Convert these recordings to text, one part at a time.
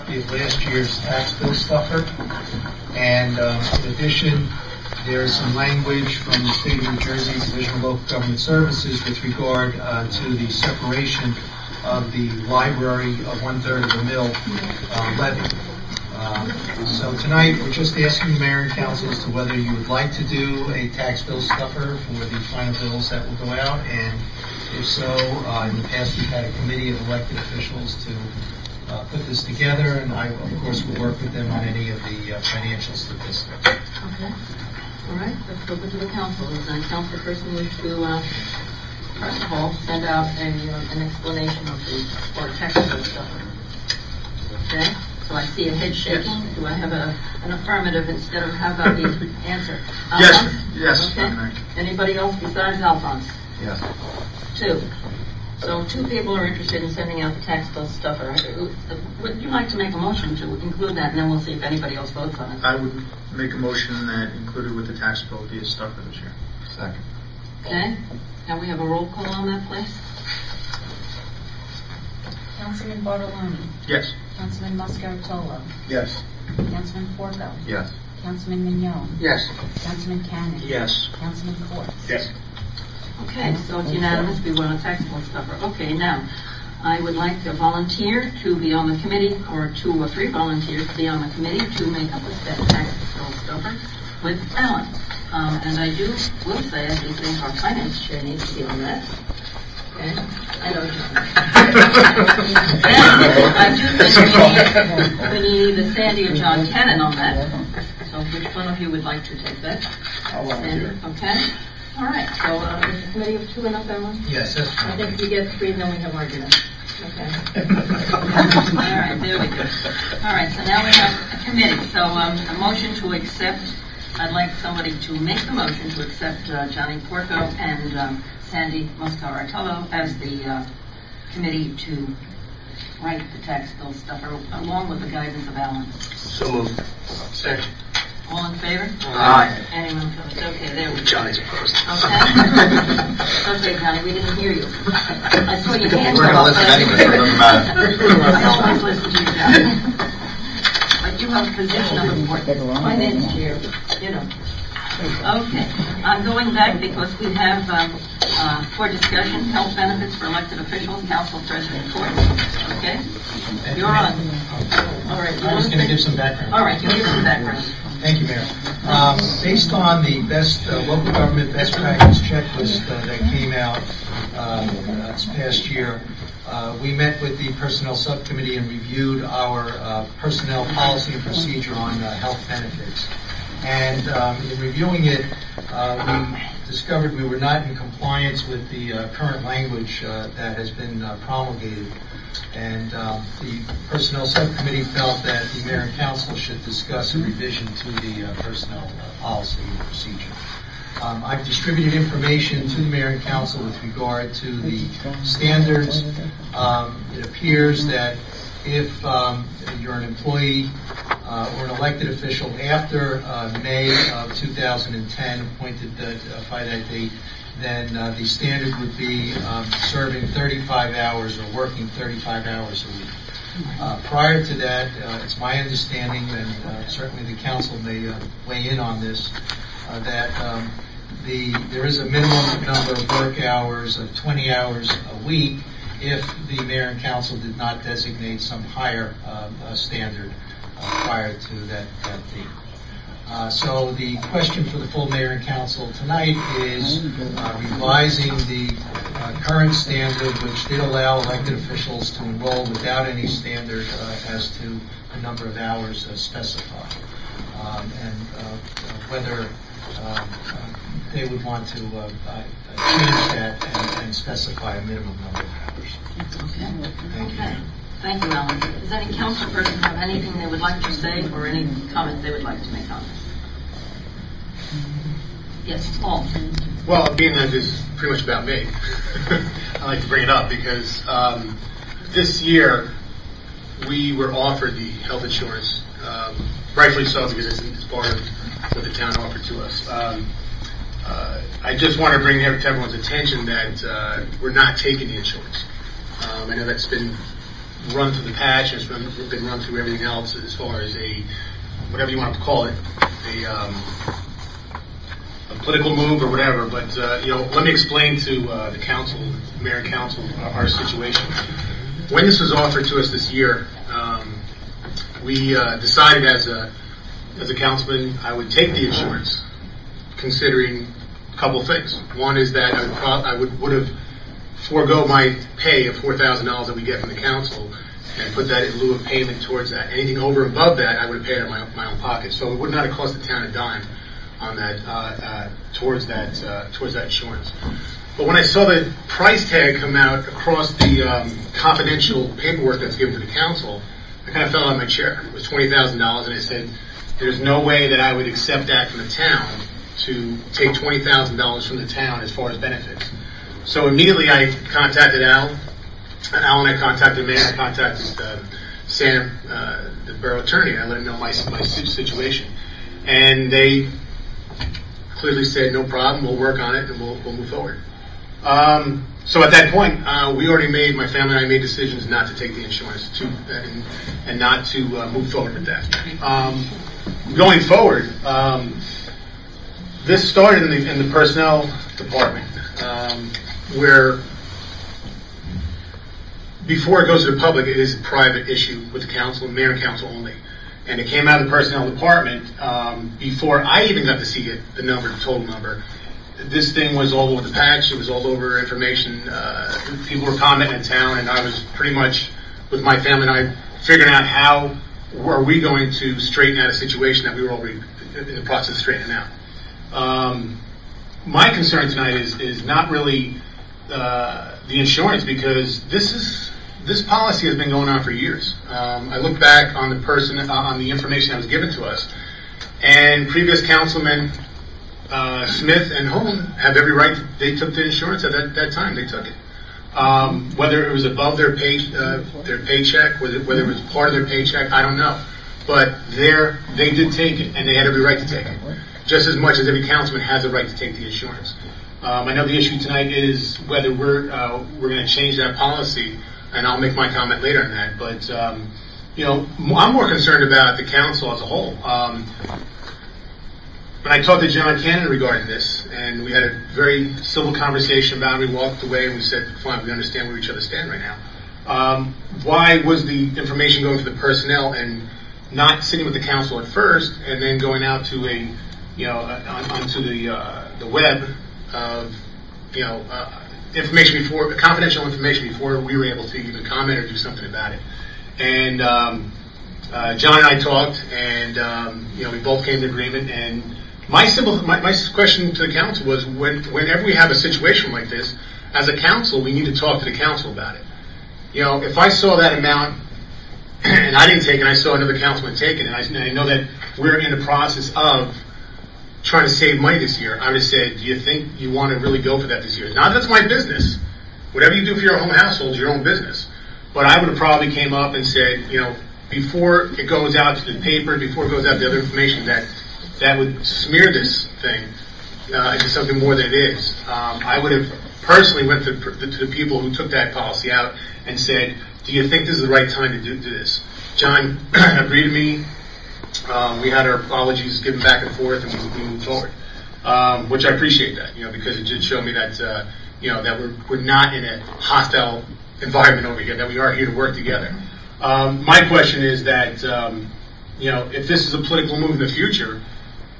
copy of last year's tax bill stuffer, and in addition, there's some language from the State of New Jersey Division of Local Government Services with regard to the separation of the library of 1/3 of the mill levy. So tonight, we're just asking the mayor and council as to whether you would like to do a tax bill stuffer for the final bills that will go out, and if so, in the past we've had a committee of elected officials to put this together, and I, of course, will work with them on any of the financial statistics. Okay. All right. Let's go to the council. Does the council person wish to, first of all, send out an explanation of the tax bill stuffer? Okay. So I see a head shaking. Yes. Do I have an affirmative instead of how about the answer? Yes. Yes. Okay. Anybody else besides Alphonse? Yes. 2. So 2 people are interested in sending out the tax bill stuffer. Would you like to make a motion to include that, and then we'll see if anybody else votes on it? I would make a motion that included with the tax bill be a stuffer this year. Second. Okay. Now we have a roll call on that, please. Councilman Bartoloni. Yes. Councilman Mascaritolo. Yes. Councilman Porco. Yes. Councilman Mignon. Yes. Councilman Cannon. Yes. Councilman Court. Yes. Okay, so it's unanimous. We want a tax bill stuffer. Okay, now I would like a volunteer to be on the committee, or 2 or 3 volunteers to be on the committee to make up a tax bill stuffer with Alan. And I will say, I do think our finance chair needs to be on that. Okay, I know. And I do think we need either Sandy or John Cannon on that. So which one of you would like to take that? Sandy, okay. All right, so is the committee of 2 enough, Ellen? Yes, that's I fine. think if you get 3, then we have argument. Okay. All right, there we go. All right, so now we have a committee. So a motion to accept, I'd like somebody to make the motion to accept Johnny Porco and Sandy Mascaritolo as the committee to write the tax bill stuffer, along with the guidance of Alan. So moved. Second. All in favor? Aye. Anyone opposed? Okay, there we go. Johnny's opposed. Okay. Okay, Johnny, we didn't hear you. I saw your hand We're go going to up. listen anyway, so it doesn't matter. I always listen to you, Johnny. But you have a position of importance, finance chair, you know. Okay, I'm going back because we have, for discussion, health benefits for elected officials, council president Court. Okay? You're on. All right. I was going to give some background. All right, you give some background. Thank you, Mayor. Based on the best local government best practice checklist that came out this past year, we met with the Personnel Subcommittee and reviewed our personnel policy and procedure on health benefits. And in reviewing it, we discovered we were not in compliance with the current language that has been promulgated. And the Personnel Subcommittee felt that the Mayor and Council should discuss a revision to the personnel policy and procedure. I've distributed information to the Mayor and Council with regard to the standards. It appears that if you're an employee or an elected official after May of 2010, appointed by that date, then the standard would be serving 35 hours or working 35 hours a week. Prior to that, it's my understanding, and certainly the council may weigh in on this, that there is a minimum number of work hours of 20 hours a week if the mayor and council did not designate some higher standard prior to that date. So the question for the full mayor and council tonight is revising the current standard, which did allow elected officials to enroll without any standard as to the number of hours specified, and whether they would want to change that and specify a minimum number of hours. Okay. Thank you. Okay. Thank you, Alan. Does any council person have anything they would like to say or any comments they would like to make on this? Yes, Paul. Well, being that this is pretty much about me, I like to bring it up because this year we were offered the health insurance, rightfully so because it's part of what the town offered to us. I just want to bring to everyone's attention that we're not taking the insurance. I know that's been run through the patch, and it's been run through everything else as far as whatever you want to call it, a political move or whatever. But let me explain to the council, mayor and council, our situation. When this was offered to us this year, we decided as a councilman I would take the insurance, considering a couple of things. One is that I would have forego my pay of $4,000 that we get from the council and put that in lieu of payment towards that. Anything over and above that, I would have paid out of my own pocket. So it would not have cost the town a dime on that towards that insurance. But when I saw the price tag come out across the confidential paperwork that's given to the council, I kind of fell out of my chair. It was $20,000, and I said, there's no way that I would accept that from the town to take $20,000 from the town as far as benefits. So immediately I contacted Al, and I contacted me, I contacted Sam, the borough attorney, and I let him know my situation. And they clearly said, no problem, we'll work on it, and we'll move forward. So at that point, my family and I made decisions not to take the insurance and not to move forward with that. Going forward, this started in the personnel department, where before it goes to the public, it is a private issue with the council, mayor and council only. And it came out of the personnel department before I even got to see it, the total number. This thing was all over the patch. It was all over information. People were commenting in town, and I was pretty much, with my family and I, figuring out how are we going to straighten out a situation that we were already in the process of straightening out. My concern tonight is not really the insurance, because this policy has been going on for years. I look back on the information that was given to us, and previous councilmen Smith and Hone have every right. They took the insurance at that time. They took it, whether it was above their paycheck, whether it was part of their paycheck, I don't know. But they did take it, and they had every right to take it, just as much as every councilman has the right to take the insurance. I know the issue tonight is whether we're going to change that policy, and I'll make my comment later on that. But I'm more concerned about the council as a whole. When I talked to John Cannon regarding this, and we had a very civil conversation about it, we walked away and we said, fine, we understand where each other stand right now. Why was the information going to the personnel and not sitting with the council at first, and then going out to onto the web of information confidential information before we were able to even comment or do something about it. And John and I talked, and we both came to agreement. And my question to the council was, whenever we have a situation like this, as a council, we need to talk to the council about it. If I saw that amount and I didn't take it, I saw another councilman take it, and I know that we're in the process of trying to save money this year, I would have said, do you think you want to really go for that this year? Now, that's my business. Whatever you do for your home household is your own business. But I would have probably came up and said, before it goes out to the paper, before it goes out to the other information that would smear this thing into something more than it is, I would have personally went to the people who took that policy out and said, do you think this is the right time to do this? John agreed with me. We had our apologies given back and forth, and we moved forward, which I appreciate that, because it did show me that, that we're not in a hostile environment over here, that we are here to work together. My question is that, if this is a political move in the future,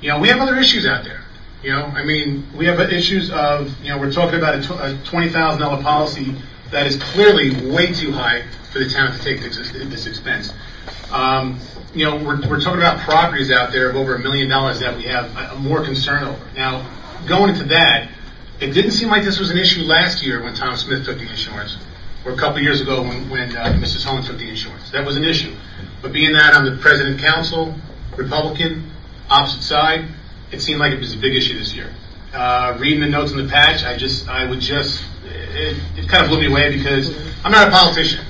we have other issues out there. We have issues of, we're talking about a $20,000 policy that is clearly way too high for the town to take this expense. We're talking about properties out there of over $1 million that we have more concern over. Now, going into that, it didn't seem like this was an issue last year when Tom Smith took the insurance, or a couple years ago when Mrs. Holland took the insurance. That was an issue. But being that I'm the president of council, Republican, opposite side, it seemed like it was a big issue this year. Reading the notes on the patch, it kind of blew me away, because I'm not a politician.